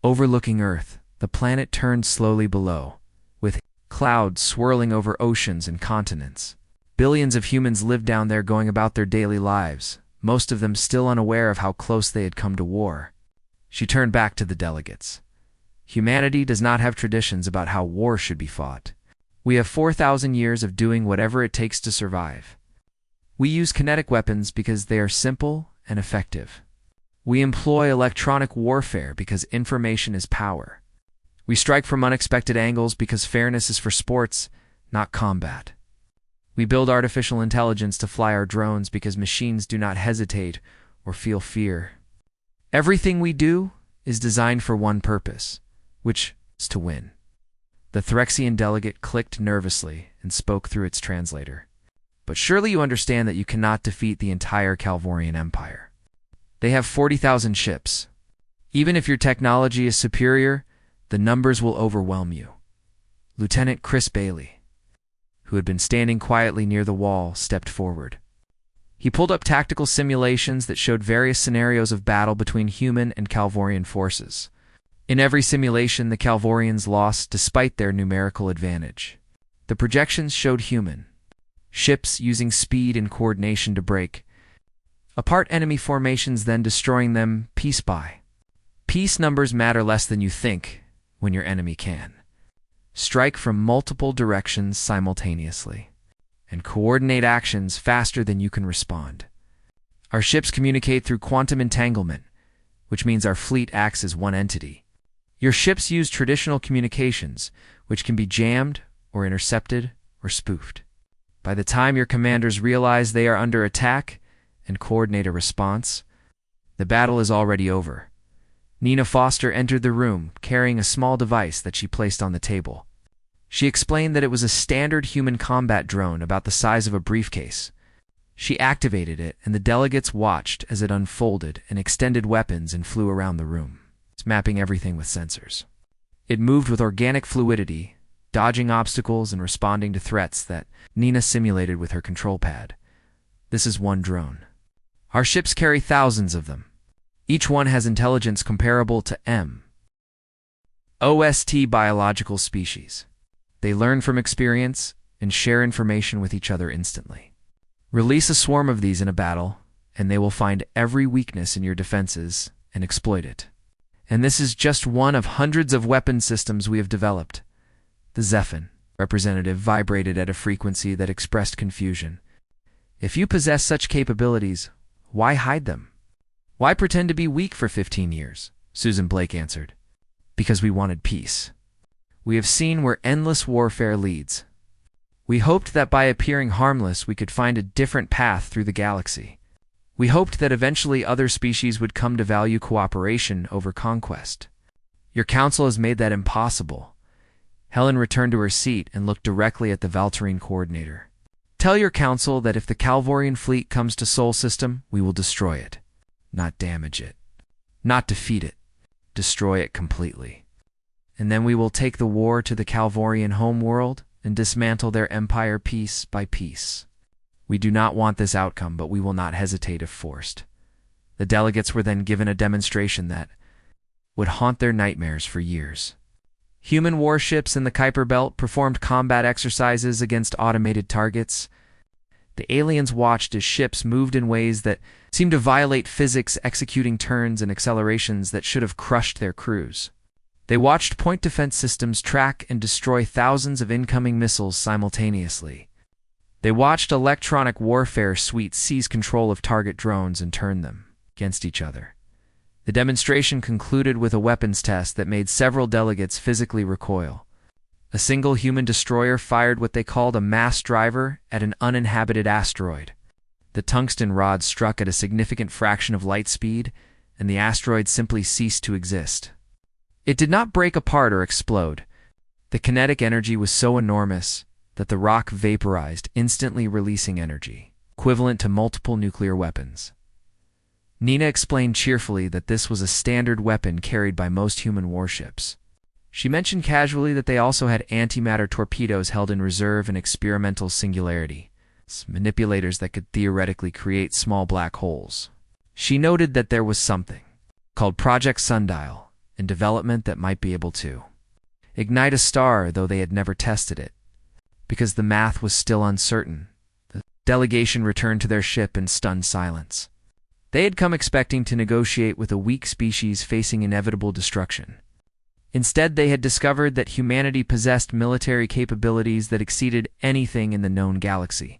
Overlooking Earth, the planet turned slowly below, with clouds swirling over oceans and continents. Billions of humans lived down there going about their daily lives, most of them still unaware of how close they had come to war. She turned back to the delegates. Humanity does not have traditions about how war should be fought. We have 4,000 years of doing whatever it takes to survive. We use kinetic weapons because they are simple and effective. We employ electronic warfare because information is power. We strike from unexpected angles because fairness is for sports, not combat. We build artificial intelligence to fly our drones because machines do not hesitate or feel fear. Everything we do is designed for one purpose, which is to win. The Threxian delegate clicked nervously and spoke through its translator. But surely you understand that you cannot defeat the entire Calvorian Empire. They have 40,000 ships. Even if your technology is superior, the numbers will overwhelm you. Lieutenant Chris Bailey, who had been standing quietly near the wall, stepped forward. He pulled up tactical simulations that showed various scenarios of battle between human and Calvorian forces. In every simulation, the Calvorians lost despite their numerical advantage. The projections showed human ships using speed and coordination to break apart enemy formations, then destroying them piece by piece. Numbers matter less than you think when your enemy can strike from multiple directions simultaneously and coordinate actions faster than you can respond. Our ships communicate through quantum entanglement, which means our fleet acts as one entity. Your ships use traditional communications, which can be jammed or intercepted or spoofed. By the time your commanders realize they are under attack and coordinate a response, the battle is already over. Nina Foster entered the room carrying a small device that she placed on the table. She explained that it was a standard human combat drone about the size of a briefcase. She activated it, and the delegates watched as it unfolded and extended weapons and flew around the room, mapping everything with sensors. It moved with organic fluidity, dodging obstacles and responding to threats that Nina simulated with her control pad. This is one drone. Our ships carry thousands of them. Each one has intelligence comparable to most biological species. They learn from experience and share information with each other instantly. Release a swarm of these in a battle, and they will find every weakness in your defenses and exploit it. And this is just one of hundreds of weapon systems we have developed. The Zephin representative vibrated at a frequency that expressed confusion. If you possess such capabilities, why hide them? Why pretend to be weak for 15 years? Susan Blake answered. Because we wanted peace. We have seen where endless warfare leads. We hoped that by appearing harmless, we could find a different path through the galaxy. We hoped that eventually other species would come to value cooperation over conquest. Your council has made that impossible. Helen returned to her seat and looked directly at the Valtyrine coordinator. Tell your council that if the Calvorian fleet comes to Sol System, we will destroy it. Not damage it. Not defeat it. Destroy it completely. And then we will take the war to the Calvorian homeworld and dismantle their empire piece by piece. We do not want this outcome, but we will not hesitate if forced. The delegates were then given a demonstration that would haunt their nightmares for years. Human warships in the Kuiper Belt performed combat exercises against automated targets. The aliens watched as ships moved in ways that seemed to violate physics, executing turns and accelerations that should have crushed their crews. They watched point defense systems track and destroy thousands of incoming missiles simultaneously. They watched electronic warfare suites seize control of target drones and turn them against each other. The demonstration concluded with a weapons test that made several delegates physically recoil. A single human destroyer fired what they called a mass driver at an uninhabited asteroid. The tungsten rod struck at a significant fraction of light speed, and the asteroid simply ceased to exist. It did not break apart or explode. The kinetic energy was so enormous that the rock vaporized, instantly releasing energy, equivalent to multiple nuclear weapons. Nina explained cheerfully that this was a standard weapon carried by most human warships. She mentioned casually that they also had antimatter torpedoes held in reserve and experimental singularity, manipulators that could theoretically create small black holes. She noted that there was something called Project Sundial in development that might be able to ignite a star, though they had never tested it. Because the math was still uncertain, the delegation returned to their ship in stunned silence. They had come expecting to negotiate with a weak species facing inevitable destruction. Instead, they had discovered that humanity possessed military capabilities that exceeded anything in the known galaxy.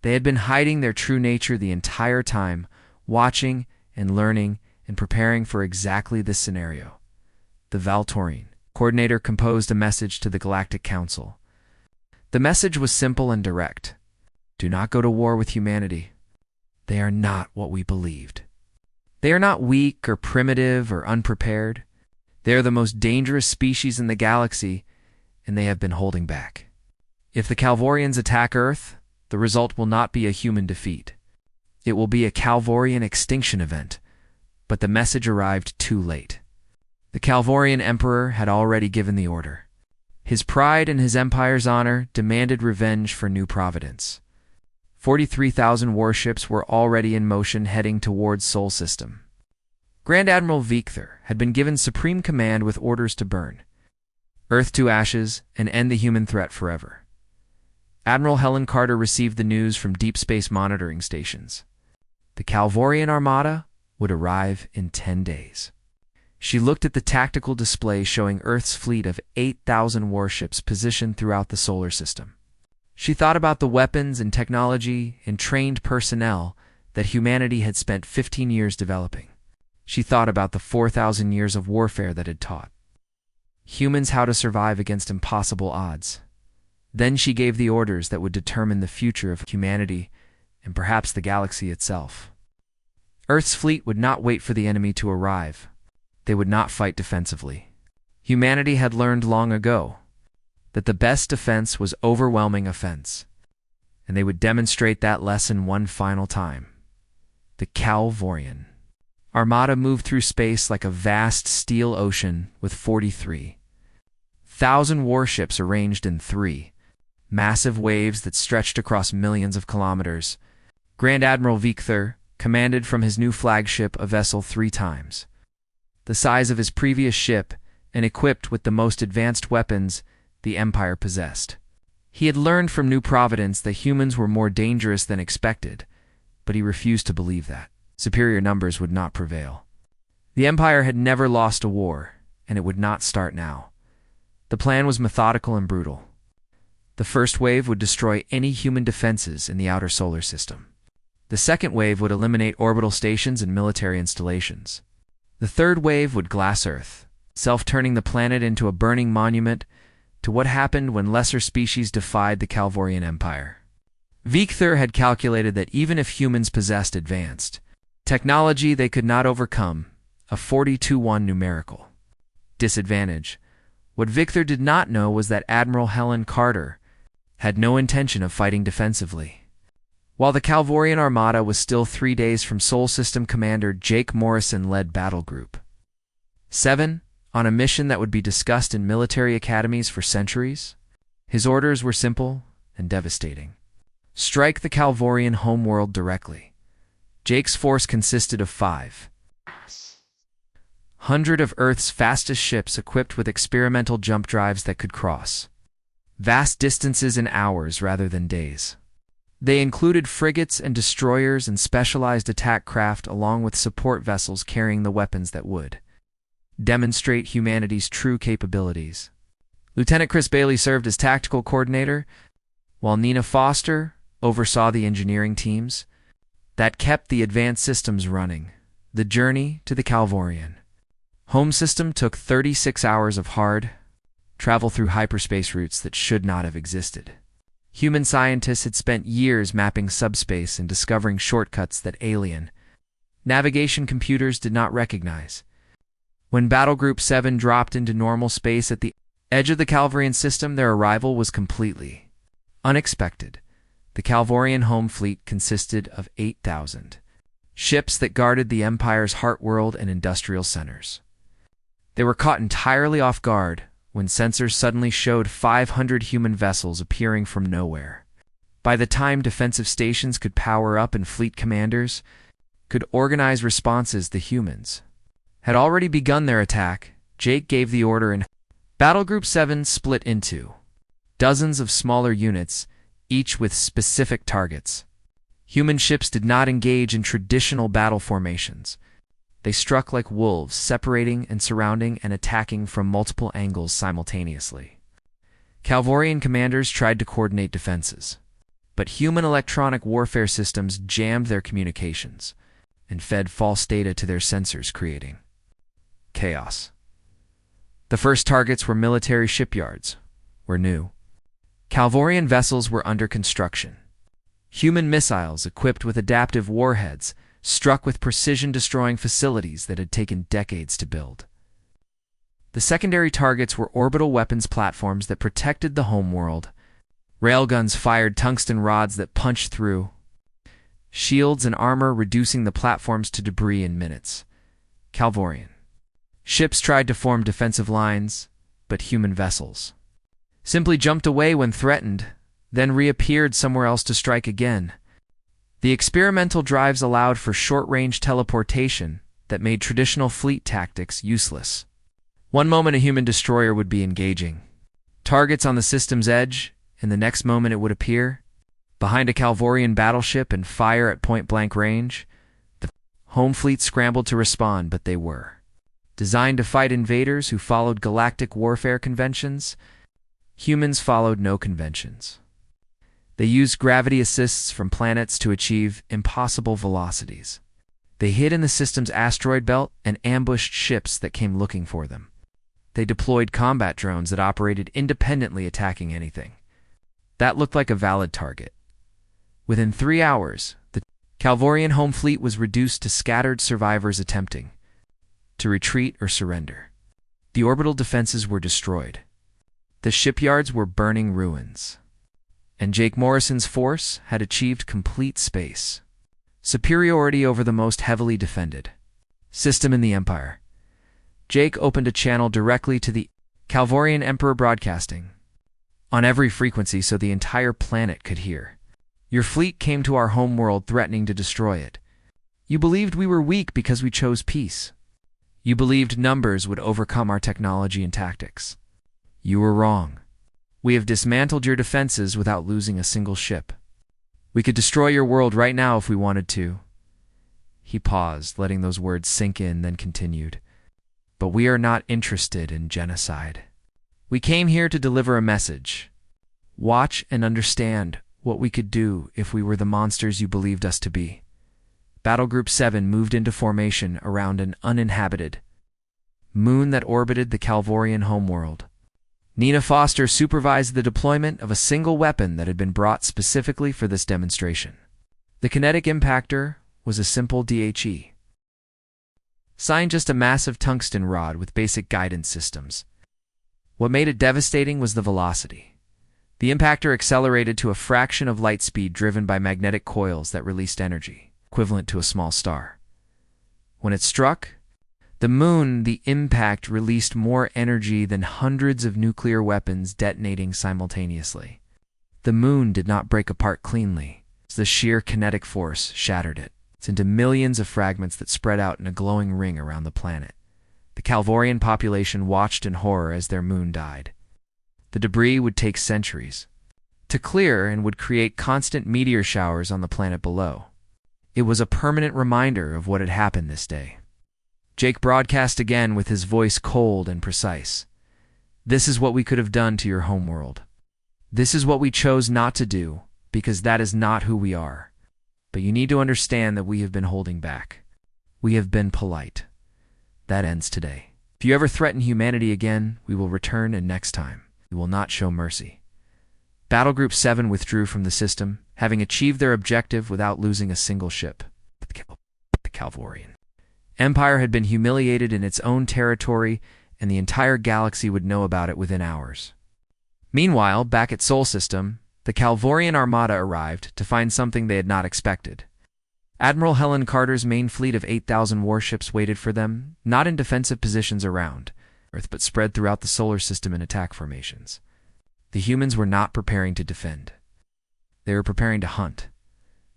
They had been hiding their true nature the entire time, watching and learning and preparing for exactly this scenario. The Valtyrine coordinator composed a message to the Galactic Council. The message was simple and direct. Do not go to war with humanity. They are not what we believed. They are not weak or primitive or unprepared. They are the most dangerous species in the galaxy, and they have been holding back. If the Calvorians attack Earth, the result will not be a human defeat. It will be a Calvorian extinction event, but the message arrived too late. The Calvorian Emperor had already given the order. His pride and his empire's honor demanded revenge for New Providence. 43,000 warships were already in motion heading towards Sol System. Grand Admiral Victor had been given supreme command with orders to burn Earth to ashes and end the human threat forever. Admiral Helen Carter received the news from deep space monitoring stations. The Calvorian Armada would arrive in 10 days. She looked at the tactical display showing Earth's fleet of 8,000 warships positioned throughout the solar system. She thought about the weapons and technology and trained personnel that humanity had spent 15 years developing. She thought about the 4,000 years of warfare that had taught humans how to survive against impossible odds. Then she gave the orders that would determine the future of humanity and perhaps the galaxy itself. Earth's fleet would not wait for the enemy to arrive. They would not fight defensively. Humanity had learned long ago that the best defense was overwhelming offense, and they would demonstrate that lesson one final time. The Calvorian Armada moved through space like a vast steel ocean with 43,000 warships arranged in 3 massive waves that stretched across millions of kilometers. Grand Admiral Victor commanded from his new flagship a vessel 3 times the size of his previous ship and equipped with the most advanced weapons the Empire possessed. He had learned from New Providence that humans were more dangerous than expected, but he refused to believe that superior numbers would not prevail. The Empire had never lost a war, and it would not start now. The plan was methodical and brutal. The first wave would destroy any human defenses in the outer solar system. The second wave would eliminate orbital stations and military installations. The third wave would glass Earth, self-turning the planet into a burning monument to what happened when lesser species defied the Calvorian Empire. Victor had calculated that even if humans possessed advanced technology, they could not overcome a 40-1 numerical disadvantage. What Victor did not know was that Admiral Helen Carter had no intention of fighting defensively. While the Calvorian Armada was still 3 days from Sol System Commander Jake Morrison-led Battle Group 7, on a mission that would be discussed in military academies for centuries, his orders were simple and devastating. Strike the Calvorian homeworld directly. Jake's force consisted of 500 of Earth's fastest ships equipped with experimental jump drives that could cross vast distances in hours rather than days. They included frigates and destroyers and specialized attack craft along with support vessels carrying the weapons that would demonstrate humanity's true capabilities. Lieutenant Chris Bailey served as tactical coordinator, while Nina Foster oversaw the engineering teams that kept the advanced systems running. The journey to the Calvorian home system took 36 hours of hard travel through hyperspace routes that should not have existed. Human scientists had spent years mapping subspace and discovering shortcuts that alien navigation computers did not recognize. When Battle Group 7 dropped into normal space at the edge of the Calvorian system, their arrival was completely unexpected. The Calvorian home fleet consisted of 8,000 ships that guarded the Empire's heart world and industrial centers. They were caught entirely off guard when sensors suddenly showed 500 human vessels appearing from nowhere. By the time defensive stations could power up and fleet commanders could organize responses, the humans had already begun their attack. Jake gave the order and Battle Group 7 split into dozens of smaller units, each with specific targets. Human ships did not engage in traditional battle formations. They struck like wolves, separating and surrounding and attacking from multiple angles simultaneously. Calvorian commanders tried to coordinate defenses, but human electronic warfare systems jammed their communications and fed false data to their sensors, creating chaos. The first targets were military shipyards, where new Calvorian vessels were under construction. Human missiles equipped with adaptive warheads struck with precision-destroying facilities that had taken decades to build. The secondary targets were orbital weapons platforms that protected the homeworld. Railguns fired tungsten rods that punched through shields and armor, reducing the platforms to debris in minutes. Calvorian ships tried to form defensive lines, but human vessels simply jumped away when threatened, then reappeared somewhere else to strike again. The experimental drives allowed for short-range teleportation that made traditional fleet tactics useless. One moment a human destroyer would be engaging targets on the system's edge, and the next moment it would appear behind a Calvorian battleship and fire at point-blank range. The home fleet scrambled to respond, but they were designed to fight invaders who followed galactic warfare conventions. Humans followed no conventions. They used gravity assists from planets to achieve impossible velocities. They hid in the system's asteroid belt and ambushed ships that came looking for them. They deployed combat drones that operated independently, attacking anything that looked like a valid target. Within 3 hours, the Calvorian home fleet was reduced to scattered survivors attempting to retreat or surrender. The orbital defenses were destroyed. The shipyards were burning ruins. And Jake Morrison's force had achieved complete space superiority over the most heavily defended system in the Empire. Jake opened a channel directly to the Calvorian Emperor, broadcasting on every frequency so the entire planet could hear. Your fleet came to our homeworld threatening to destroy it. You believed we were weak because we chose peace. You believed numbers would overcome our technology and tactics. You were wrong. We have dismantled your defenses without losing a single ship. We could destroy your world right now if we wanted to. He paused, letting those words sink in, then continued. But we are not interested in genocide. We came here to deliver a message. Watch and understand what we could do if we were the monsters you believed us to be. Battle Group 7 moved into formation around an uninhabited moon that orbited the Calvorian homeworld. Nina Foster supervised the deployment of a single weapon that had been brought specifically for this demonstration. The kinetic impactor was a simple DHE. Signed, just a massive tungsten rod with basic guidance systems. What made it devastating was the velocity. The impactor accelerated to a fraction of light speed, driven by magnetic coils that released energy equivalent to a small star. When it struck the moon, the impact released more energy than hundreds of nuclear weapons detonating simultaneously. The moon did not break apart cleanly. The sheer kinetic force shattered it into millions of fragments that spread out in a glowing ring around the planet. The Calvorian population watched in horror as their moon died. The debris would take centuries to clear and would create constant meteor showers on the planet below. It was a permanent reminder of what had happened this day. Jake broadcast again, with his voice cold and precise. This is what we could have done to your homeworld. This is what we chose not to do, because that is not who we are. But you need to understand that we have been holding back. We have been polite. That ends today. If you ever threaten humanity again, we will return, and next time, we will not show mercy. Battle Group 7 withdrew from the system, having achieved their objective without losing a single ship. The Calvorian Empire had been humiliated in its own territory, and the entire galaxy would know about it within hours. Meanwhile, back at Sol System, the Calvorian Armada arrived to find something they had not expected. Admiral Helen Carter's main fleet of 8,000 warships waited for them, not in defensive positions around Earth, but spread throughout the solar system in attack formations. The humans were not preparing to defend. They were preparing to hunt.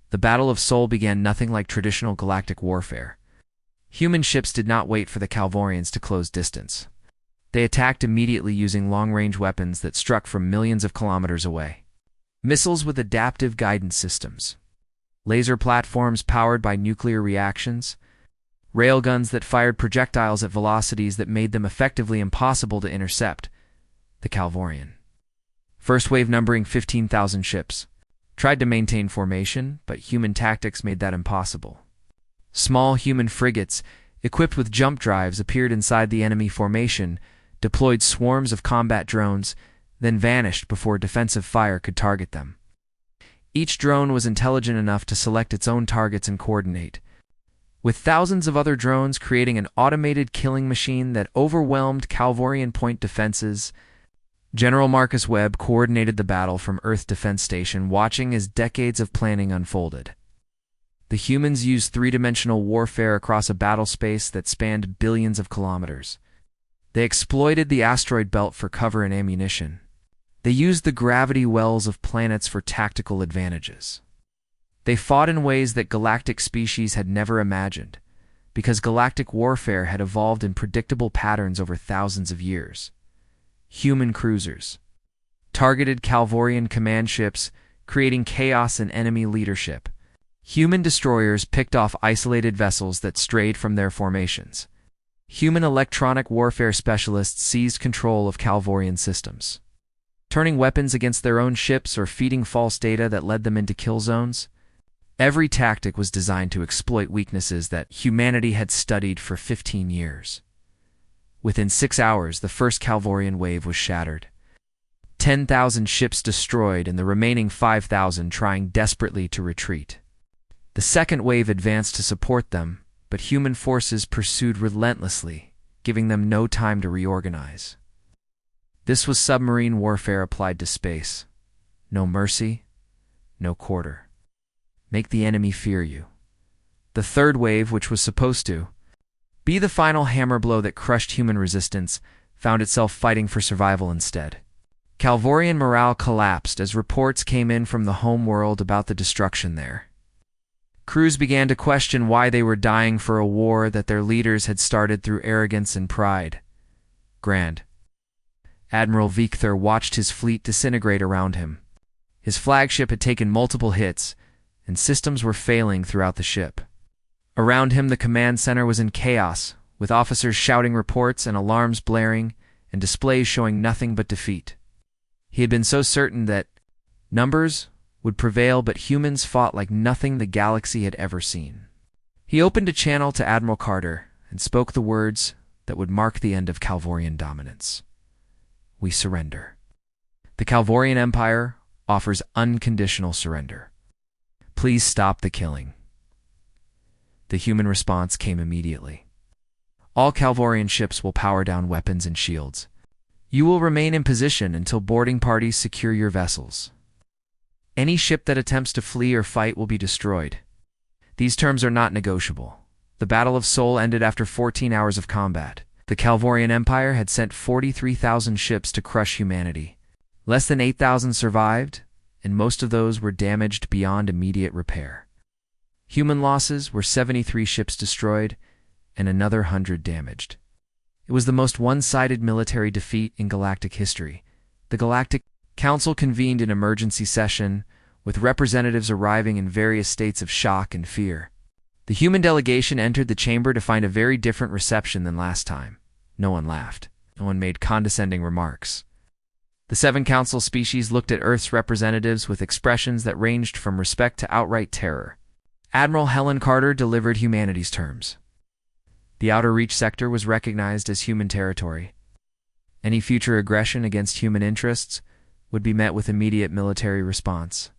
The Battle of Sol began nothing like traditional galactic warfare. Human ships did not wait for the Calvorians to close distance. They attacked immediately, using long-range weapons that struck from millions of kilometers away. Missiles with adaptive guidance systems. Laser platforms powered by nuclear reactions. Railguns that fired projectiles at velocities that made them effectively impossible to intercept. The Calvorian first wave, numbering 15,000 ships, tried to maintain formation, but human tactics made that impossible. Small human frigates, equipped with jump drives, appeared inside the enemy formation, deployed swarms of combat drones, then vanished before defensive fire could target them. Each drone was intelligent enough to select its own targets and coordinate, with thousands of other drones creating an automated killing machine that overwhelmed Calvorian point defenses. General Marcus Webb coordinated the battle from Earth Defense Station, watching as decades of planning unfolded. The humans used three-dimensional warfare across a battle space that spanned billions of kilometers. They exploited the asteroid belt for cover and ammunition. They used the gravity wells of planets for tactical advantages. They fought in ways that galactic species had never imagined, because galactic warfare had evolved in predictable patterns over thousands of years. Human cruisers, targeted Calvorian command ships, creating chaos and enemy leadership. Human destroyers picked off isolated vessels that strayed from their formations. Human electronic warfare specialists seized control of Calvorian systems, turning weapons against their own ships or feeding false data that led them into kill zones. Every tactic was designed to exploit weaknesses that humanity had studied for 15 years. Within 6 hours, the first Calvorian wave was shattered. 10,000 ships destroyed and the remaining 5,000 trying desperately to retreat. The second wave advanced to support them, but human forces pursued relentlessly, giving them no time to reorganize. This was submarine warfare applied to space. No mercy, no quarter. Make the enemy fear you. The third wave, which was supposed to be the final hammer blow that crushed human resistance, found itself fighting for survival instead. Calvorian morale collapsed as reports came in from the home world about the destruction there. Crews began to question why they were dying for a war that their leaders had started through arrogance and pride. Grand Admiral Victor watched his fleet disintegrate around him. His flagship had taken multiple hits, and systems were failing throughout the ship. Around him, the command center was in chaos, with officers shouting reports and alarms blaring, and displays showing nothing but defeat. He had been so certain that numbers would prevail, but humans fought like nothing the galaxy had ever seen. He opened a channel to Admiral Carter and spoke the words that would mark the end of Calvorian dominance. We surrender. The Calvorian Empire offers unconditional surrender. Please stop the killing. The human response came immediately. All Calvorian ships will power down weapons and shields. You will remain in position until boarding parties secure your vessels. Any ship that attempts to flee or fight will be destroyed. These terms are not negotiable. The Battle of Sol ended after 14 hours of combat. The Calvorian Empire had sent 43,000 ships to crush humanity. Less than 8,000 survived, and most of those were damaged beyond immediate repair. Human losses were 73 ships destroyed and another 100 damaged. It was the most one-sided military defeat in galactic history. The Galactic Council convened an emergency session, with representatives arriving in various states of shock and fear. The human delegation entered the chamber to find a very different reception than last time. No one laughed. No one made condescending remarks. The 7 council species looked at Earth's representatives with expressions that ranged from respect to outright terror. Admiral Helen Carter delivered humanity's terms. The Outer Reach sector was recognized as human territory. Any future aggression against human interests would be met with immediate military response.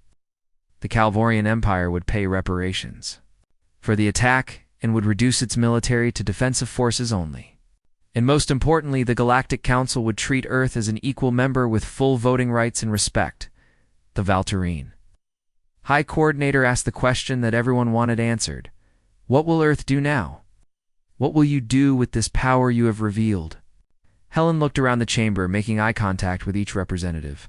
The Calvorian Empire would pay reparations for the attack and would reduce its military to defensive forces only. And most importantly, the Galactic Council would treat Earth as an equal member with full voting rights and respect. The Valtyrine High Coordinator asked the question that everyone wanted answered. What will Earth do now? What will you do with this power you have revealed? Helen looked around the chamber, making eye contact with each representative.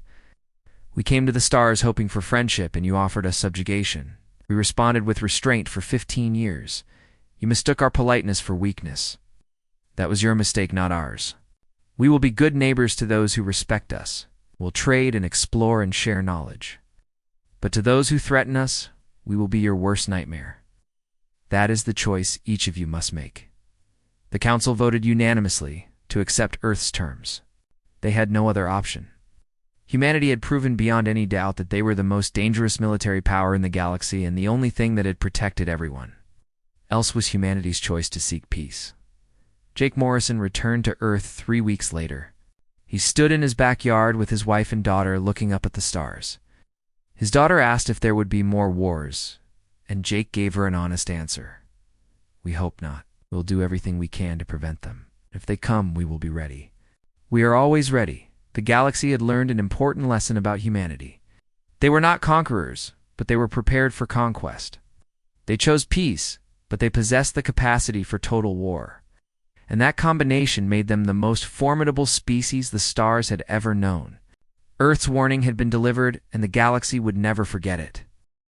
We came to the stars hoping for friendship, and you offered us subjugation. We responded with restraint for 15 years. You mistook our politeness for weakness. That was your mistake, not ours. We will be good neighbors to those who respect us. We'll trade and explore and share knowledge. But to those who threaten us, we will be your worst nightmare. That is the choice each of you must make. The Council voted unanimously to accept Earth's terms. They had no other option. Humanity had proven beyond any doubt that they were the most dangerous military power in the galaxy and the only thing that had protected everyone. Else was humanity's choice to seek peace. Jake Morrison returned to Earth 3 weeks later. He He stood in his backyard with his wife and daughter looking up at the stars. His daughter asked if there would be more wars, and Jake gave her an honest answer. We hope not. We'll do everything we can to prevent them. If they come, we will be ready. We are always ready. The galaxy had learned an important lesson about humanity. They were not conquerors, but they were prepared for conquest. They chose peace, but they possessed the capacity for total war. And that combination made them the most formidable species the stars had ever known. Earth's warning had been delivered, and the galaxy would never forget it.